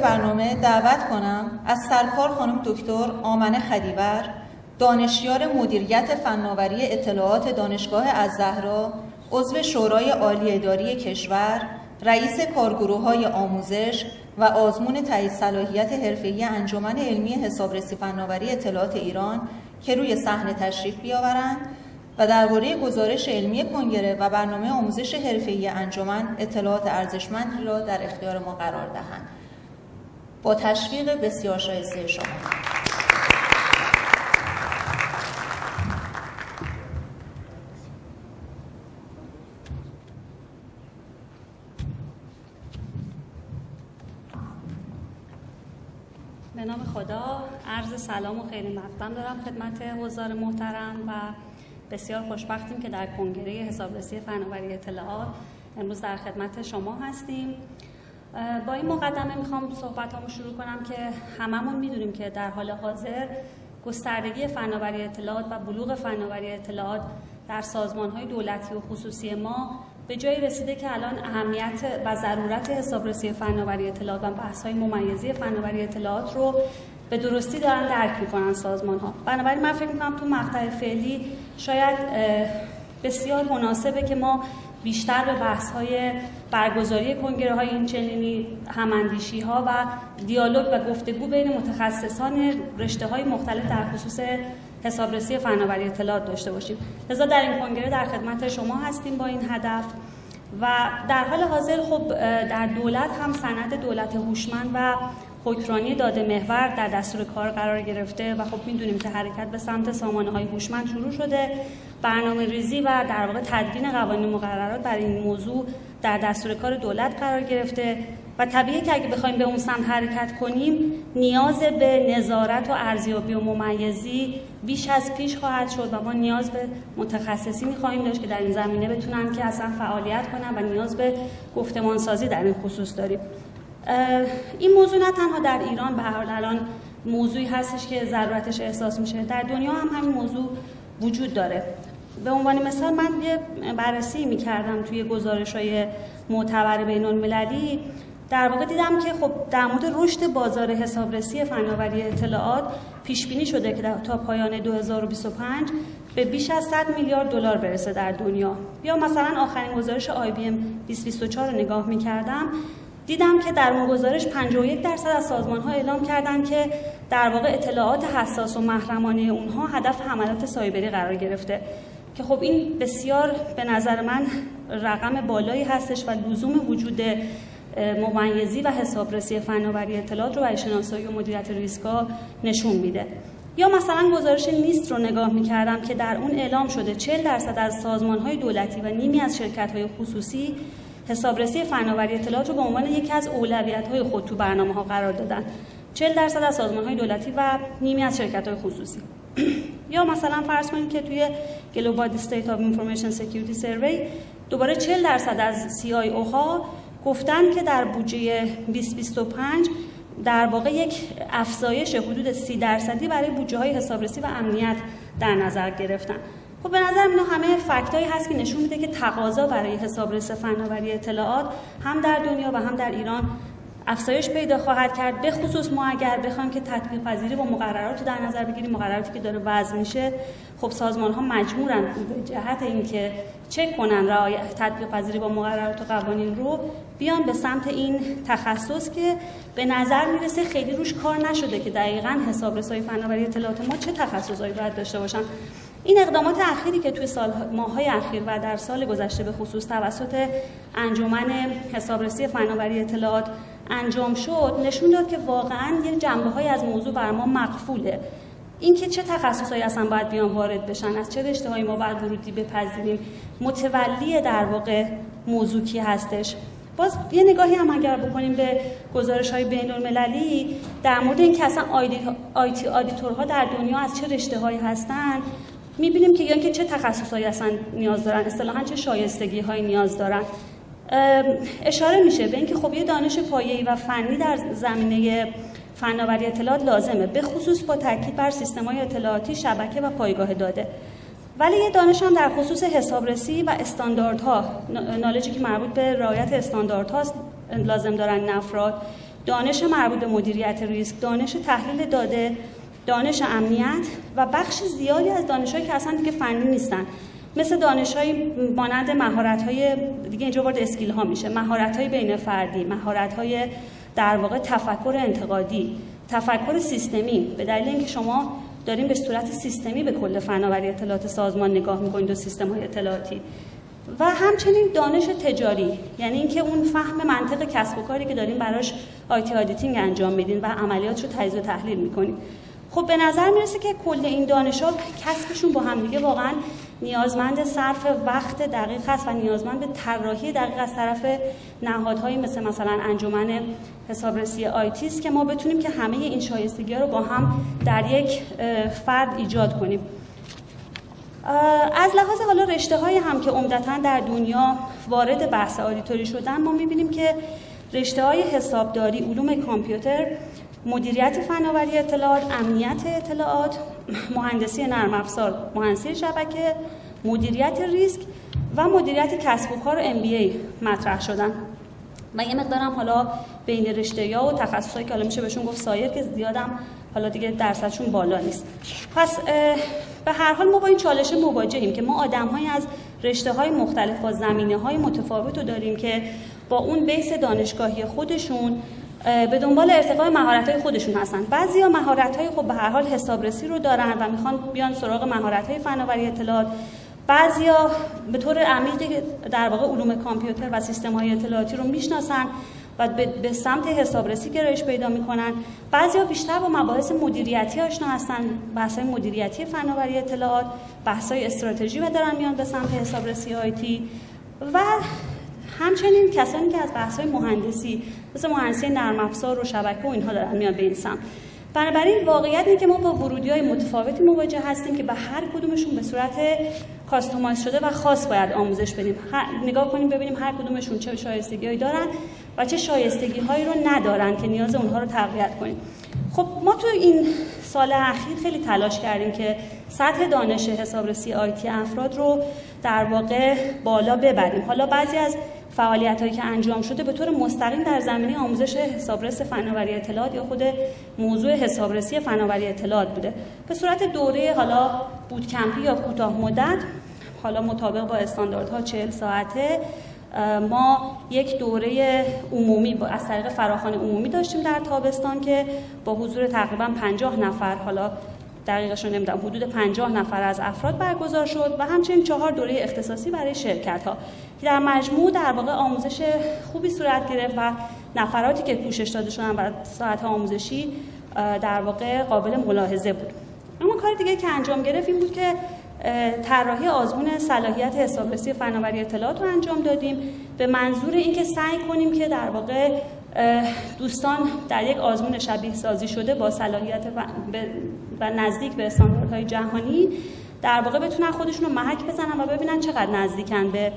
برنامه دعوت کنم از سرکار خانم دکتر آمنه خدیور، دانشیار مدیریت فناوری اطلاعات دانشگاه الزهرا، عضو شورای عالی اداری کشور، رئیس کارگروه‌های آموزش و آزمون تایید صلاحیت حرفه‌ای انجمن علمی حسابرسی فناوری اطلاعات ایران که روی صحنه تشریف بیاورند و درباره گزارش علمی کنگره و برنامه آموزش حرفه‌ای انجمن اطلاعات ارزشمندی را در اختیار ما قرار دهند. با تشویق بسیار شایسته شما. به نام خدا، عرض سلام و خیر مقدم دارم خدمت حضار محترم و بسیار خوشبختیم که در کنگره حسابرسی فناوری اطلاعات امروز در خدمت شما هستیم. با این مقدمه میخوام صحبتامو شروع کنم که هممون میدونیم که در حال حاضر گستردگی فناوری اطلاعات و بلوغ فناوری اطلاعات در سازمان‌های دولتی و خصوصی ما به جایی رسیده که الان اهمیت و ضرورت حسابرسی فناوری اطلاعات و بحث‌های ممیزی فناوری اطلاعات رو به درستی دارن درک می‌کنن سازمان‌ها. بنابراین من فکر می‌کنم تو مقطع فعلی شاید بسیار مناسبه که ما بیشتر به بحث‌های برگزاری کنگره‌های این چنینی، هم‌اندیشی‌ها و دیالوگ و گفتگو بین متخصصان رشته‌های مختلف در خصوص حسابرسی فناوری اطلاعات داشته باشیم. لذا در این کنگره در خدمت شما هستیم با این هدف و در حال حاضر خب در دولت هم سند دولت هوشمند و حکمرانی داده محور در دستور کار قرار گرفته و خب می‌دونیم که حرکت به سمت سامانه‌های هوشمند شروع شده. برنامه‌ریزی و در واقع تدوین قوانین مقررات برای این موضوع در دستور کار دولت قرار گرفته و طبیعیه که اگه بخوایم به اون سمت حرکت کنیم نیاز به نظارت و ارزیابی و ممیزی بیش از پیش خواهد شد و ما نیاز به متخصصینی خواهیم داشت که در این زمینه بتونن که اصلا فعالیت کنن و نیاز به گفتمانسازی در این خصوص داریم. این موضوع نه تنها در ایران به هر حال الان موضوعی هستش که ضرورتش احساس میشه، در دنیا هم همین موضوع وجود داره. به عنوان مثال من یه بررسی می‌کردم توی گزارش‌های معتبر بین‌المللی، در واقع دیدم که خب در مورد رشد بازار حسابرسی فناوری اطلاعات پیش بینی شده که تا پایان 2025 به بیش از 100 میلیارد دلار برسه در دنیا. یا مثلا آخرین گزارش IBM 2024 رو نگاه می‌کردم، دیدم که در اون گزارش 51% از سازمان‌ها اعلام کردند که در واقع اطلاعات حساس و محرمانه اونها هدف حملات سایبری قرار گرفته که خب این بسیار به نظر من رقم بالایی هستش و لزوم وجود ممیزی و حسابرسی فناوری اطلاعات رو برای شناسایی و مدیریت ریسک‌ها نشون میده. یا مثلا گزارش نیست رو نگاه می‌کردم که در اون اعلام شده 40% از سازمان‌های دولتی و نیمی از شرکت‌های خصوصی حسابرسی فناوری اطلاعات رو به عنوان یکی از اولویت‌های خود تو برنامه‌ها قرار دادن. 40% از سازمان‌های دولتی و نیمی از شرکت‌های خصوصی. یا مثلا فرض کنید که توی Global State of Information Security Survey دوباره 40% از CIO ها گفتن که در بودجه 2025 در واقع یک افزایش حدود 30% برای بودجه‌های حسابرسی و امنیت در نظر گرفتن. خب به نظر اینا همه فکتایی هست که نشون میده که تقاضا برای حسابرسی فناوری اطلاعات هم در دنیا و هم در ایران افزایش پیدا خواهد کرد. به خصوص ما اگر بخوایم که تطبیق پذیری با مقررات رو در نظر بگیریم، مقرراتی که داره وضع میشه، خب سازمان‌ها مجبورن به جهت اینکه چک کنن رعایت تطبیق پذیری با مقررات و قوانین رو بیان به سمت این تخصص که به نظر میرسه خیلی روش کار نشده که دقیقاً حسابرسی فناوری اطلاعات ما چه تخصصایی باید داشته باشن. این اقدامات اخیری که توی ماه‌های اخیر و در سال گذشته به خصوص توسط انجمن حسابرسی فناوری اطلاعات انجام شد نشون داد که واقعاً یه جنبه‌های از موضوع بر ما مقفوله. اینکه چه تخصصایی اصلا باید بیان وارد بشن، از چه رشته‌هایی ما باید ورودی بپذیریم، متولی در واقع موضوع کی هستش. باز یه نگاهی هم اگر بکنیم به گزارش‌های بین‌المللی در مورد اینکه اصلا آیتی آدیتورها در دنیا از چه رشته‌هایی هستن، می‌بینیم که یعنی که چه تخصصایی اصلا نیاز دارن، اصطلاحاً چه شایستگی‌هایی نیاز دارن. اشاره میشه به اینکه خب یه دانش پایه‌ای و فنی در زمینه فناوری اطلاعات لازمه، به خصوص با تاکید بر سیستم‌های اطلاعاتی، شبکه و پایگاه داده. ولی یه دانش هم در خصوص حسابرسی و استانداردها، نالجی که مربوط به رعایت استانداردهاست لازم دارن این افراد. دانش مربوط به مدیریت ریسک، دانش تحلیل داده، دانش امنیت و بخش زیادی از دانش‌هایی که اصلا دیگه فنی نیستن، مثل دانش‌های مانند مهارت‌های دیگه، اینجا وارد اسکیل ها میشه، مهارت‌های بین فردی، مهارت‌های در واقع تفکر انتقادی، تفکر سیستمی، به دلیل اینکه شما داریم به صورت سیستمی به کل فناوری اطلاعات سازمان نگاه می‌کنید و سیستم‌های اطلاعاتی، و همچنین دانش تجاری، یعنی اینکه اون فهم منطق کسب و کاری که داریم براش آیتی آدیتینگ انجام میدین و عملیاتش رو تجزیه و تحلیل می‌کنید. خب به نظر میرسه که کل این دانش‌ها کسبشون با هم دیگه واقعاً نیازمند صرف وقت دقیق است و نیازمند به طراحی دقیق از طرف نهادهایی مثلا انجمن حسابرسی آیتی است که ما بتونیم که همه این شایستگی‌ها رو با هم در یک فرد ایجاد کنیم. از لحاظ حالا رشته‌های هم که عمدتاً در دنیا وارد بحث آدیتوری شدن، ما می‌بینیم که رشته‌های حسابداری، علوم کامپیوتر، مدیریت فناوری اطلاعات، امنیت اطلاعات، مهندسی نرم افزار، مهندسی شبکه، مدیریت ریسک و مدیریت کسب و کار MBA مطرح شدن. و یه مقدارم حالا بین رشته‌ها و تخصصایی که حالا میشه بهشون گفت سایر، که زیادم حالا دیگه درصدشون بالا نیست. پس به هر حال ما با این چالش مواجهیم که ما آدم‌های از رشته‌های مختلف با زمینه‌های متفاوت رو داریم که با اون بیس دانشگاهی خودشون به دنبال ارتقای مهارت‌های خودشون هستن. بعضیا مهارت‌های خب به هر حال حسابرسی رو دارن و میخوان بیان سراغ مهارت‌های فناوری اطلاعات. بعضیا به طور عمیقی در واقع علوم کامپیوتر و سیستم‌های اطلاعاتی رو میشناسن و به سمت حسابرسی گرایش پیدا میکنن. بعضیا بیشتر با مباحث مدیریتی آشنا هستن، بحث‌های مدیریتی فناوری اطلاعات، بحث‌های استراتژی و دارن میان به سمت حسابرسی آیتی. و همچنین کسانی که از بحث‌های مهندسی مثل مهندسی نرم افزار و شبکه و اینها دارن میان به این سمت. بنابراین واقعیت اینه که ما با ورودی‌های متفاوتی مواجه هستیم که به هر کدومشون به صورت کاستومایز شده و خاص باید آموزش بدیم. نگاه کنیم ببینیم هر کدومشون چه شایستگی‌هایی دارن و چه شایستگی‌هایی رو ندارن که نیاز اونها رو تقویت کنیم. خب ما تو این سال اخیر خیلی تلاش کردیم که سطح دانش حسابرسی آیتی افراد رو در واقع بالا ببریم. حالا بعضی از فعالیت‌هایی که انجام شده به طور مستقیم در زمینه آموزش حسابرس فناوری اطلاعات یا خود موضوع حسابرسی فناوری اطلاعات بوده. به صورت دوره حالا بوتکمپی یا کوتاه مدت، حالا مطابق با استانداردها 40 ساعته، ما یک دوره عمومی از طریق فراخوان عمومی داشتیم در تابستان که با حضور تقریبا 50 نفر، حالا دقیقش رو نمیدونم، حدود 50 نفر از افراد برگزار شد و همچنین 4 دوره اختصاصی برای شرکت‌ها که در مجموع در واقع آموزش خوبی صورت گرفت و نفراتی که پوشش داده شدن بر ساعت‌های آموزشی در واقع قابل ملاحظه بود. اما کار دیگه که انجام گرفت این بود که طراحی آزمون صلاحیت حسابرسی فناوری اطلاعات رو انجام دادیم به منظور اینکه سعی کنیم که در واقع دوستان در یک آزمون شبیه سازی شده با صلاحیت و نزدیک به استانداردهای جهانی در واقع بتونن خودشون رو محک بزنن و ببینن چقدر نزدیکن به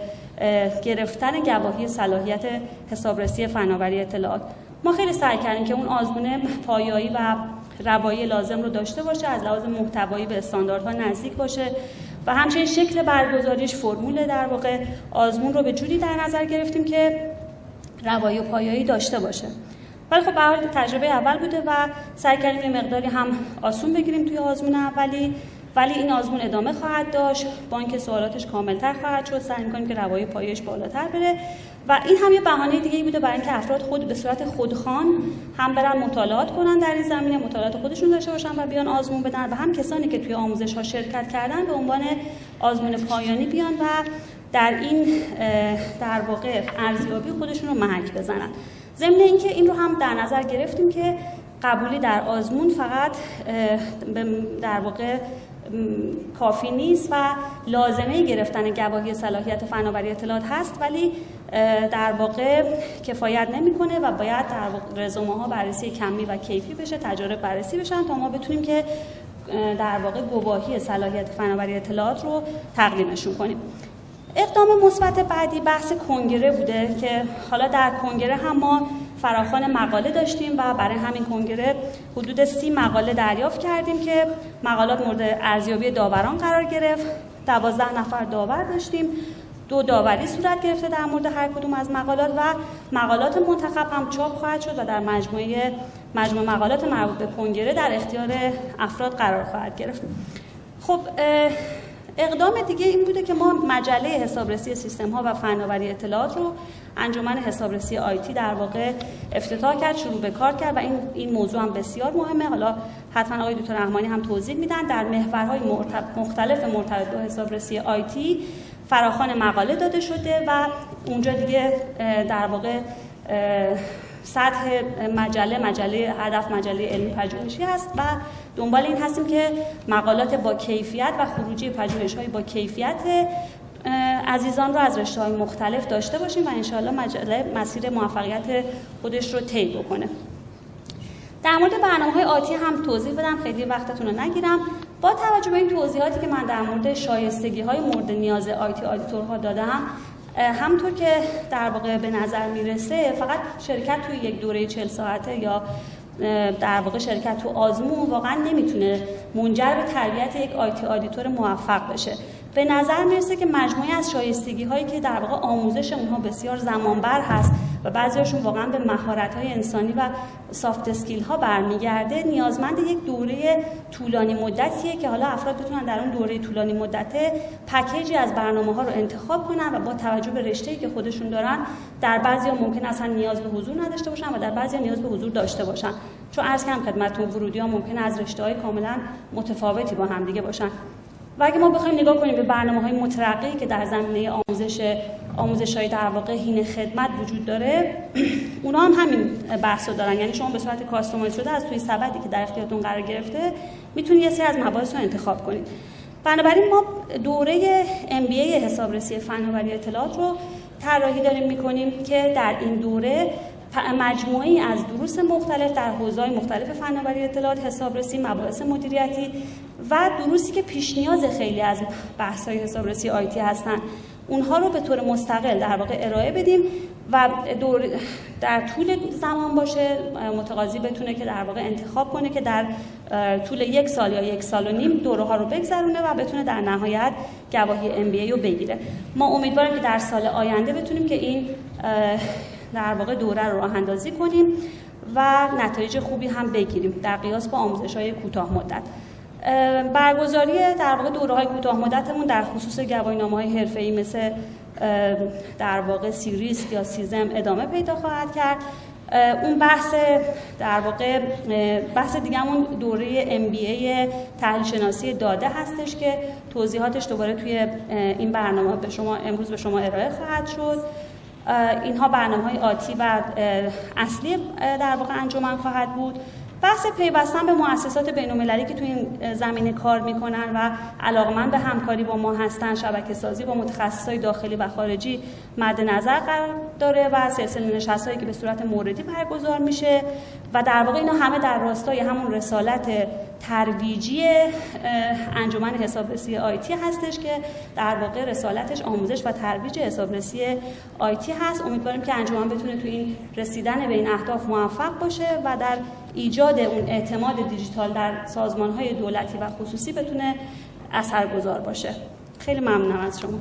گرفتن گواهی صلاحیت حسابرسی فناوری اطلاعات. ما خیلی سعی کردیم که اون آزمون پایه‌ای و روایی لازم رو داشته باشه، از لحاظ محتوایی به استانداردها نزدیک باشه و همچنین شکل برگزاریش، فرمول در واقع آزمون رو به جوری در نظر گرفتیم که روایی و پایه‌ای داشته باشه. ولی خب به هر حال تجربه اول بوده و سعی کردیم یه مقداری هم آسون بگیریم توی آزمون اولی، ولی این آزمون ادامه خواهد داشت، با اینکه سوالاتش کامل‌تر خواهد شد. سعی می‌کنیم که روایی پایه‌اش بالاتر بره و این هم یه بهانه دیگه‌ای بوده برای اینکه افراد خود به صورت خودخوان هم برن مطالعات کنن در این زمینه، مطالعات خودشون داشته باشن و بیان آزمون بدن و هم کسانی که توی آموزش‌ها شرکت کردن به عنوان آزمون پایانی بیان و در این در واقع ارزیابی خودشون رو محک بزنن. ضمن اینکه این رو هم در نظر گرفتیم که قبولی در آزمون فقط در واقع کافی نیست و لازمه گرفتن گواهی صلاحیت فناوری اطلاعات هست، ولی در واقع کفایت نمیکنه و باید در واقع رزومه ها بررسی کمی و کیفی بشه، تجارب بررسی بشن تا ما بتونیم که در واقع گواهی صلاحیت فناوری اطلاعات رو تقدیمشون کنیم. اقدام مثبت بعدی بحث کنگره بوده که حالا در کنگره هم ما فراخوان مقاله داشتیم و برای همین کنگره حدود 30 مقاله دریافت کردیم که مقالات مورد ارزیابی داوران قرار گرفت. 12 نفر داور داشتیم. 2 داوری صورت گرفته در مورد هر کدوم از مقالات و مقالات منتخب هم چاپ خواهد شد و در مجموعه مقالات مربوط به کنگره در اختیار افراد قرار خواهد گرفت. خب اقدام دیگه این بوده که ما مجله حسابرسی سیستم‌ها و فناوری اطلاعات رو انجمن حسابرسی آیتی در واقع افتتاح کرد، شروع به کار کرد و این موضوع هم بسیار مهمه. حالا حتما آقای دکتر رحمانی هم توضیح میدن. در محورهای مختلف مرتبط با حسابرسی آیتی فراخوان مقاله داده شده و اونجا دیگه در واقع سطح مجله هدف مجله علمی پژوهشی هست و دنبال این هستیم که مقالات با کیفیت و خروجی پژوهش‌های با کیفیت عزیزان رو از رشته‌های مختلف داشته باشیم و انشاءالله مجله مسیر موفقیت خودش رو طی بکنه. در مورد برنامه‌های آتی هم توضیح بدم، خیلی وقتتون رو نگیرم. با توجه به این توضیحاتی که من در مورد شایستگی‌های مورد نیاز آیتی آدیتورها دادم، همونطور که در واقع به نظر میرسه فقط شرکت توی یک دوره 40 ساعته یا در واقع شرکت تو آزمون واقعا نمیتونه منجر به تربیت یک آیتی آدیتور موفق بشه. به نظر میرسه که مجموعه از شایستگی هایی که در واقع آموزش اونها بسیار زمانبر هست و بعضیاشون واقعا به مهارت های انسانی و سافت اسکیل ها برمیگرده، نیازمند یک دوره طولانی مدتیه که حالا افراد بتونن در اون دوره طولانی مدت پکیجی از برنامه ها رو انتخاب کنن و با توجه به رشته‌ای که خودشون دارن در بعضیا ممکن اصلا نیاز به حضور نداشته باشن و در بعضیا نیاز به حضور داشته باشن، چون عرض کردم خدمتتون ورودی‌ها ممکن از رشته‌های کاملا متفاوتی با هم دیگه باشن. و اگه ما بخوایم نگاه کنیم به برنامه‌های مترقی که در زمینه آموزش‌های در واقع حین خدمت وجود داره، اونا هم همین بحثو دارن. یعنی شما به صورت کاستومایز شده از توی سبدی که در اختیارتون قرار گرفته میتونید یه سری از مباحث رو انتخاب کنید. بنابراین ما دوره MBA حسابرسی فناوری اطلاعات رو طراحی داریم می‌کنیم که در این دوره مجموعه‌ای از دروس مختلف در حوزه‌های مختلف فناوری اطلاعات، حسابرسی، مباحث مدیریتی و دروسی که پیش نیاز خیلی از بحث‌های حسابرسی آیتی هستن، اونها رو به طور مستقل در واقع ارائه بدیم و در طول زمان باشه متقاضی بتونه که در واقع انتخاب کنه که در طول 1 سال یا 1 سال و نیم دوره‌ها رو بگذرونه و بتونه در نهایت گواهی MBA رو بگیره. ما امیدواریم که در سال آینده بتونیم که این در واقع دوره رو راه اندازی کنیم و نتایج خوبی هم بگیریم در قیاس با آموزش‌های کوتاه مدت. برگزاری در واقع دوره‌های کوتاه مدتمون در خصوص گواهینامه‌های حرفه‌ای مثل در واقع سیریس یا سیزم ادامه پیدا خواهد کرد. اون بحث دیگه‌مون دوره MBA تحلیل شناسی داده هستش که توضیحاتش دوباره توی این برنامه امروز به شما ارائه خواهد شد. اینها برنامه‌های آتی و اصلی در واقع انجمن خواهد بود. بحث پیوستن به مؤسسات بین‌المللی که توی این زمینه کار میکنن و علاقمند به همکاری با ما هستن، شبکه‌سازی با متخصصای داخلی و خارجی مد نظر قرار داره و سلسله نشست‌هایی که به صورت موردی برگزار میشه و در واقع اینا همه در راستای همون رسالت ترویجی انجمن حسابرسی آیتی هستش که در واقع رسالتش آموزش و ترویج حسابرسی آیتی هست. امیدواریم که انجمن بتونه تو این رسیدن به این اهداف موفق باشه و در ایجاد اون اعتماد دیجیتال در سازمان‌های دولتی و خصوصی بتونه اثرگذار باشه. خیلی ممنونم از شما.